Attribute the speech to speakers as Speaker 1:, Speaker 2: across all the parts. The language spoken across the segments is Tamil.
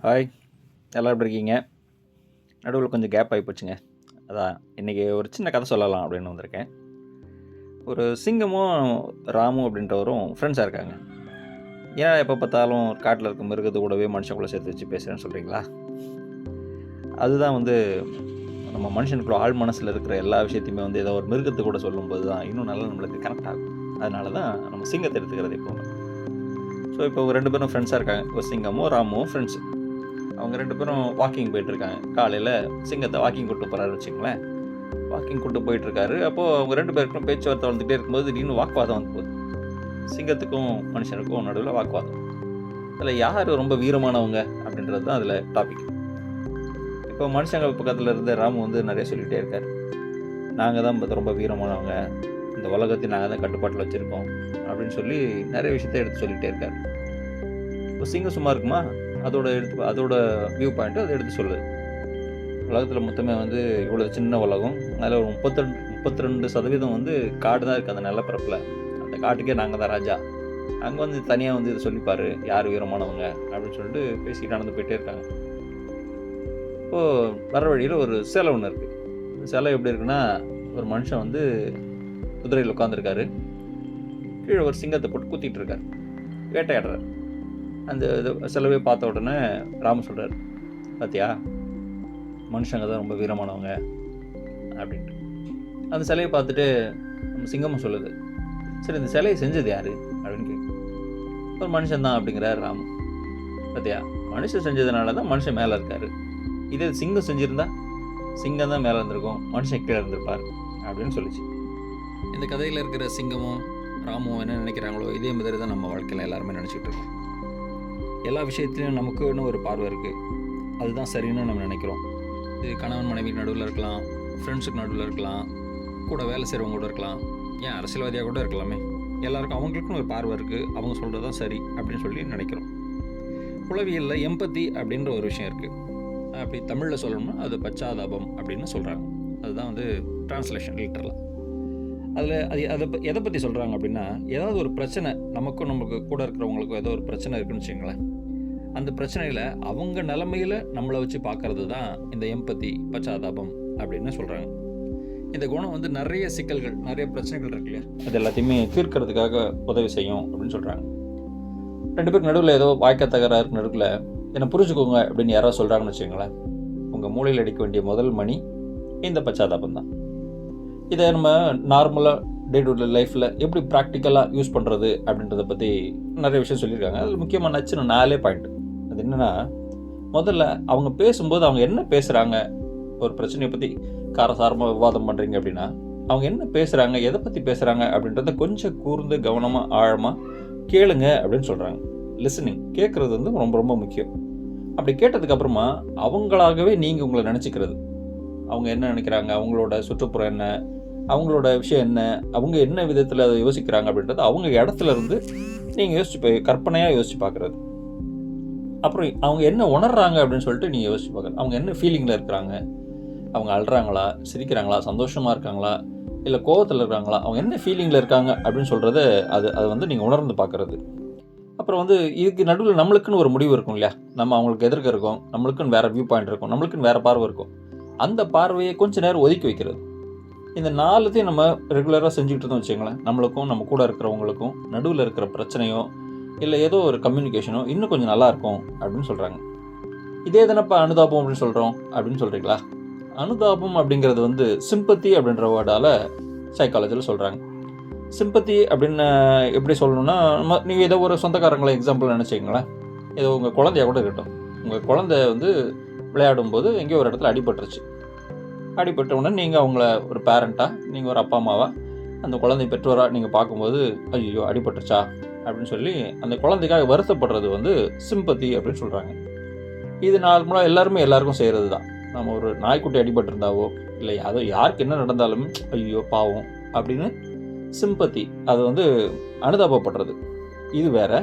Speaker 1: ஹாய், எல்லாம் எப்படி இருக்கீங்க? நடுவில் கொஞ்சம் கேப் ஆகி போச்சுங்க. அதான் இன்றைக்கி ஒரு சின்ன கதை சொல்லலாம் அப்படின்னு வந்திருக்கேன். ஒரு சிங்கமும் ராமும் அப்படின்றவரும் ஃப்ரெண்ட்ஸாக இருக்காங்க. ஏன் எப்போ பார்த்தாலும் காட்டில் இருக்க மிருகத்தை கூடவே மனுஷன் சேர்த்து வச்சு பேசுகிறேன்னு சொல்கிறீங்களா? அதுதான் நம்ம மனுஷனுக்குள்ள ஆழ் மனசில் இருக்கிற எல்லா விஷயத்தையுமே ஏதோ ஒரு மிருகத்தை கூட சொல்லும்போது தான் இன்னும் நல்லா நம்மளுக்கு கனெக்ட் ஆகும். அதனால தான் நம்ம சிங்கத்தை எடுத்துக்கிறது எப்போவுமே. ஸோ இப்போ 2 பேரும் ஃப்ரெண்ட்ஸாக இருக்காங்க. ஒரு சிங்கமும் ராமும் ஃப்ரெண்ட்ஸு. அவங்க 2 பேரும் வாக்கிங் போயிட்டுருக்காங்க. காலையில் சிங்கத்தை வாக்கிங் கூப்பிட்டு போகிறாருன்னு வச்சுங்களேன். வாக்கிங் கூப்பிட்டு போயிட்டுருக்காரு. அப்போது அவங்க 2 பேருக்கும் பேச்சுவார்த்தை வந்துகிட்டே இருக்கும்போது திடீர்னு வாக்குவாதம் வந்து போகுது. சிங்கத்துக்கும் மனுஷனுக்கும் நடுவில் வாக்குவாதம். அதில் யார் ரொம்ப வீரமானவங்க அப்படின்றது தான் அதில் டாபிக். இப்போ மனுஷங்க பக்கத்தில் இருந்த ராமு நிறைய சொல்லிகிட்டே இருக்கார். நாங்கள் தான் ரொம்ப வீரமானவங்க, இந்த உலகத்தையும் நாங்கள் தான் கட்டுப்பாட்டில் வச்சுருக்கோம் அப்படின்னு சொல்லி நிறைய விஷயத்த எடுத்து சொல்லிகிட்டே இருக்கார். இப்போ சிங்கம் சும்மா இருக்குமா? அதோட வியூ பாயிண்ட்டு அதை எடுத்து சொல்லுது. உலகத்தில் மொத்தமே இவ்வளோ சின்ன உலகம், அதில் ஒரு 32% காடு தான் இருக்குது. அந்த நிலப்பரப்பில் அந்த காட்டுக்கே நாங்கள் தான் ராஜா. அங்கே தனியாக இதை சொல்லிப்பார் யார் வீரமானவங்க அப்படின்னு சொல்லிட்டு பேசிக்கிட்டு நடந்து போயிட்டே இருக்காங்க. இப்போது வர வழியில் ஒரு சிலை ஒன்று இருக்குது. சிலை எப்படி இருக்குன்னா, ஒரு மனுஷன் குதிரையில் உட்காந்துருக்காரு. கீழே ஒரு சிங்கத்தை போட்டு குத்திட்டு இருக்காரு, வேட்டையாடுறாரு. அந்த சிலவே பார்த்த உடனே ராம சொல்கிறார், பார்த்தியா மனுஷங்க தான் ரொம்ப வீரமானவங்க அப்படின்ட்டு. அந்த சிலையை பார்த்துட்டு நம்ம சிங்கமும் சொல்லுது, சரி இந்த சிலையை செஞ்சது யார் அப்படின்னு கேட்கு. ஒரு மனுஷன் தான் அப்படிங்கிறார் ராமு. பார்த்தியா, மனுஷன் செஞ்சதுனால தான் மனுஷன் மேலே இருக்கார். இதே சிங்கம் செஞ்சுருந்தா சிங்கம் தான் மேலே இருந்திருக்கும், மனுஷன் கீழே இருந்திருப்பார் அப்படின்னு சொல்லிச்சு. இந்த கதையில் இருக்கிற சிங்கமும் ராமும் என்ன நினைக்கிறாங்களோ இதே மாதிரி தான் நம்ம வாழ்க்கையில் எல்லாருமே நினச்சிக்கிட்டு இருக்கோம். எல்லா விஷயத்துலையும் நமக்குன்னு ஒரு பார்வை இருக்குது, அதுதான் சரின்னு நம்ம நினைக்கிறோம். இது கணவன் மனைவி நடுவில் இருக்கலாம், ஃப்ரெண்ட்ஸுக்கு நடுவில் இருக்கலாம், கூட வேலை செய்கிறவங்க கூட இருக்கலாம், ஏன் அரசியல்வாதியாக கூட இருக்கலாமே. எல்லாருக்கும் அவங்களுக்குன்னு ஒரு பார்வை இருக்குது, அவங்க சொல்கிறது தான் சரி அப்படின்னு சொல்லி நினைக்கிறோம். உளவியலில் எம்பத்தி அப்படின்ற ஒரு விஷயம் இருக்குது. அப்படி தமிழில் சொல்லணும்னா அது பச்சாதாபம் அப்படின்னு சொல்கிறாங்க. அதுதான் டிரான்ஸ்லேஷன் லிட்டரலாக. அதை எதை பற்றி சொல்கிறாங்க அப்படின்னா, ஏதாவது ஒரு பிரச்சனை நமக்கும் நமக்கு கூட இருக்கிறவங்களுக்கும் ஏதோ ஒரு பிரச்சனை இருக்குன்னு வச்சுங்களேன். அந்த பிரச்சனையில் அவங்க நிலைமையில் நம்மளை வச்சு பார்க்கறது தான் இந்த எம்பத்தி, பச்சாதாபம் அப்படின்னு சொல்கிறாங்க. இந்த குணம் நிறைய சிக்கல்கள், நிறைய பிரச்சனைகள் இருக்கு இல்லையா, அது எல்லாத்தையுமே தீர்க்கிறதுக்காக உதவி செய்யும் அப்படின்னு சொல்கிறாங்க. 2 பேருக்கு நடுவில் ஏதோ வாய்க்க தகராறு நடுவில் என்னை புரிஞ்சுக்கோங்க அப்படின்னு யாராவது சொல்கிறாங்கன்னு வச்சுங்களேன், உங்கள் மூளையில் அடிக்க வேண்டிய முதல் மணி இந்த பச்சாதாபம் தான். இதை நம்ம நார்மலாக டே டு டே லைஃப்பில் எப்படி ப்ராக்டிக்கலாக யூஸ் பண்ணுறது அப்படின்றத பற்றி நிறைய விஷயம் சொல்லியிருக்காங்க. அதில் முக்கியமாக நச்சுன்னு 4 பாயிண்ட். அது என்னென்னா, முதல்ல அவங்க பேசும்போது அவங்க என்ன பேசுகிறாங்க, ஒரு பிரச்சனையை பற்றி காரசாரமாக விவாதம் பண்ணுறீங்க அப்படின்னா அவங்க என்ன பேசுகிறாங்க, எதை பற்றி பேசுகிறாங்க அப்படின்றத கொஞ்சம் கூர்ந்து கவனமாக ஆழமாக கேளுங்க அப்படின்னு சொல்கிறாங்க. லிசனிங், கேட்குறது ரொம்ப ரொம்ப முக்கியம். அப்படி கேட்டதுக்கப்புறமா அவங்களாகவே நீங்கள் உங்களை நினச்சிக்கிறது. அவங்க என்ன நினைக்கிறாங்க, அவங்களோட சுற்றுப்புறம் என்ன, அவங்களோட விஷயம் என்ன, அவங்க என்ன விதத்தில் அதை யோசிக்கிறாங்க அப்படின்றது அவங்க இடத்துல இருந்து நீங்கள் கற்பனையாக யோசித்து பார்க்குறது. அப்புறம் அவங்க என்ன உணர்றாங்க அப்படின்னு சொல்லிட்டு நீங்கள் யோசிச்சு பார்க்குறது. அவங்க என்ன ஃபீலிங்கில் இருக்கிறாங்க, அவங்க அழுறாங்களா, சிரிக்கிறாங்களா, சந்தோஷமாக இருக்காங்களா, இல்லை கோவத்தில் இருக்காங்களா, அவங்க என்ன ஃபீலிங்கில் இருக்காங்க அப்படின்னு சொல்கிறத அதை நீங்கள் உணர்ந்து பார்க்குறது. அப்புறம் இதுக்கு நடுவில் நம்மளுக்குன்னு ஒரு முடிவு இருக்கும் இல்லையா, நம்ம அவங்களுக்கு எதிர்க்க இருக்கோம், நம்மளுக்குன்னு வேறு வியூ பாயிண்ட் இருக்கும், நம்மளுக்குன்னு வேறு பார்வை இருக்கும். அந்த பார்வையை கொஞ்சம் நேரம் ஒதுக்கி வைக்கிறது. இந்த 4த்தையும் நம்ம ரெகுலராக செஞ்சுக்கிட்டு இருந்தோம் வச்சுங்களேன், நம்மளுக்கும் நம்ம கூட இருக்கிறவங்களுக்கும் நடுவில் இருக்கிற பிரச்சனையோ இல்லை ஏதோ ஒரு கம்யூனிகேஷனோ இன்னும் கொஞ்சம் நல்லாயிருக்கும் அப்படின்னு சொல்கிறாங்க. இதே தானப்பா அனுதாபம் அப்படின்னு சொல்கிறோம் அப்படின்னு சொல்கிறீங்களா? அனுதாபம் அப்படிங்கிறது சிம்பத்தி அப்படின்ற வேர்டால் சைக்காலஜியில் சொல்கிறாங்க. சிம்பத்தி அப்படின்னு எப்படி சொல்லணும்னா, நீங்கள் ஏதோ ஒரு சொந்தக்காரங்களை எக்ஸாம்பிள் நினச்சிங்களேன். ஏதோ உங்கள் குழந்தைய கூட இருக்கட்டும், உங்கள் குழந்தை விளையாடும்போது எங்கேயோ ஒரு இடத்துல அடிபட்டுருச்சு. அடிபட்ட உடனே நீங்கள் அவங்கள ஒரு பேரண்ட்டாக, நீங்கள் ஒரு அப்பா அம்மாவாக, அந்த குழந்தை பெற்றோராக நீங்கள் பார்க்கும்போது ஐயோ அடிபட்டுருச்சா அப்படின்னு சொல்லி அந்த குழந்தைக்காக வருத்தப்படுறது சிம்பத்தி அப்படின்னு சொல்கிறாங்க. இது நார்மலாக எல்லாருக்கும் செய்கிறது தான். நம்ம ஒரு நாய்க்குட்டி அடிபட்டிருந்தாவோ இல்லை அதோ யாருக்கு என்ன நடந்தாலும் ஐயோ பாவம் அப்படின்னு சிம்பத்தி, அது அனுதாபப்படுறது. இது வேறு.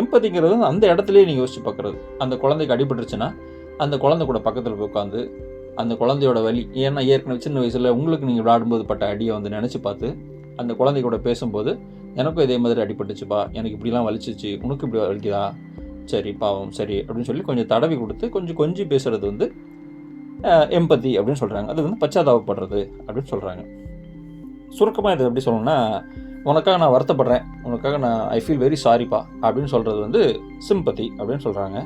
Speaker 1: எம்பத்திங்கிறது அந்த இடத்துலையே நீங்கள் யோசிச்சு பார்க்குறது. அந்த குழந்தைக்கு அடிபட்டுருச்சுன்னா அந்த குழந்தை கூட பக்கத்தில் போய் உட்காந்து அந்த குழந்தையோட வலி, ஏன்னா ஏற்கனவே சின்ன வயசில் உங்களுக்கு நீங்கள் விளையாடும்போது பட்ட அடியை நினச்சி பார்த்து அந்த குழந்தை கூட பேசும்போது, எனக்கும் இதே மாதிரி அடிபட்டுச்சுப்பா, எனக்கு இப்படிலாம் வலிச்சிச்சு, உனக்கு இப்படி வலிக்குதா, சரி பாவம் சரி அப்படின்னு சொல்லி கொஞ்சம் தடவி கொடுத்து கொஞ்சம் கொஞ்சம் பேசுகிறது வந்து எம்பத்தி அப்படின்னு சொல்கிறாங்க. அது வந்து பச்சாதாபப்படுறது அப்படின்னு சொல்கிறாங்க. சுருக்கமாக இது எப்படி சொல்லணும்னா, உனக்காக நான் வருத்தப்படுறேன், உனக்காக நான் ஐ ஃபீல் வெரி சாரிப்பா அப்படின்னு சொல்கிறது வந்து சிம்பத்தி அப்படின்னு சொல்கிறாங்க.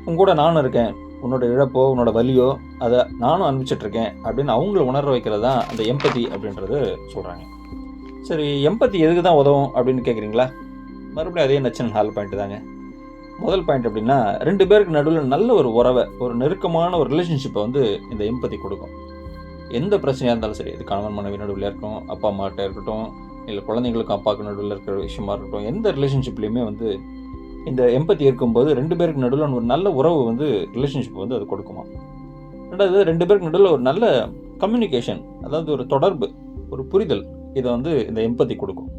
Speaker 1: உங்கூட நானும் இருக்கேன், உன்னோட இழப்போ உன்னோட வலியோ அதை நானும் அனுபவிச்சிட்ருக்கேன் அப்படின்னு அவங்கள உணர வைக்கிறது தான் அந்த எம்பத்தி அப்படின்றது சொல்கிறாங்க. சரி, எம்பத்தி எதுக்கு தான் உதவும் அப்படின்னு கேட்குறீங்களா? மறுபடியும் அதே நச்சன் ஹால் பாயிண்ட் தாங்க. முதல் பாயிண்ட் எப்படின்னா, 2 பேருக்கு நடுவில் நல்ல ஒரு உறவை, ஒரு நெருக்கமான ஒரு ரிலேஷன்ஷிப்பை வந்து இந்த எம்பத்தி கொடுக்கும். எந்த பிரச்சனையாக இருந்தாலும் சரி, இது கணவன் மனைவி நடுவில் இருக்கட்டும், அப்பா அம்மாட்ட இருக்கட்டும், இல்லை குழந்தைங்களுக்கும் அப்பாவுக்கு நடுவில் இருக்கிற விஷயமா இருக்கட்டும், எந்த ரிலேஷன்ஷிப்லேயுமே வந்து இந்த எம்பத்தி இருக்கும்போது 2 பேருக்கு நடுவில் ஒரு நல்ல உறவு வந்து ரிலேஷன்ஷிப் வந்து அது கொடுக்குமா. ரெண்டாவது, 2 பேருக்கு நடுவில் ஒரு நல்ல கம்யூனிகேஷன், அதாவது ஒரு தொடர்பு, ஒரு புரிதல், இதை வந்து இந்த எம்பத்தி கொடுக்கும்.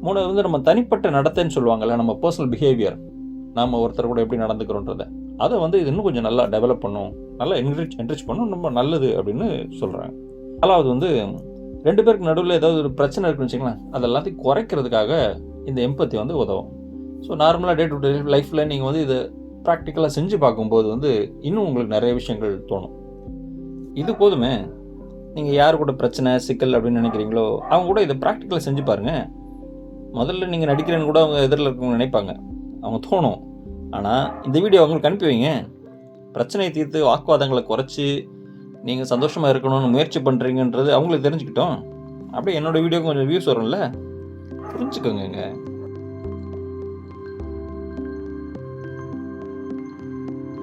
Speaker 1: மூணாவது வந்து நம்ம தனிப்பட்ட நடத்தைன்னு சொல்லுவாங்கள்ல, நம்ம பர்சனல் பிஹேவியர், நாம் ஒருத்தர் கூட எப்படி நடந்துக்கிறோன்றதை, அதை வந்து இது இன்னும் கொஞ்சம் நல்லா டெவலப் பண்ணும், நல்லா என்ரிச் பண்ணும், ரொம்ப நல்லது அப்படின்னு சொல்கிறாங்க. நாலாவது வந்து 2 பேருக்கு நடுவில் ஏதாவது ஒரு பிரச்சனை இருக்குன்னு வச்சுங்களேன், அது எல்லாத்தையும் குறைக்கிறதுக்காக இந்த எம்பத்தி வந்து உதவும். ஸோ நார்மலாக டே டு டே லைஃப்பில் நீங்கள் வந்து இதை ப்ராக்டிக்கலாக செஞ்சு பார்க்கும்போது வந்து இன்னும் உங்களுக்கு நிறைய விஷயங்கள் தோணும். இது போதுமே, நீங்கள் யார் கூட பிரச்சனை சிக்கல் அப்படின்னு நினைக்கிறீங்களோ அவங்க கூட இதை ப்ராக்டிக்கலாக செஞ்சு பாருங்கள். முதல்ல நீங்கள் நடிக்கிறேன்னு கூட அவங்க எதிரில் இருக்கவங்க நினைப்பாங்க, அவங்க தோணும். ஆனால் இந்த வீடியோ அவங்களுக்கு அனுப்பி வைங்க, பிரச்சனையை தீர்த்து வாக்குவாதங்களை குறைச்சி நீங்கள் சந்தோஷமாக இருக்கணும்னு முயற்சி பண்ணுறீங்கன்றது அவங்களுக்கு தெரிஞ்சுக்கிட்டோம். அப்படியே என்னோடய வீடியோக்கு கொஞ்சம் வியூஸ் வரும்ல, புரிஞ்சுக்கோங்க.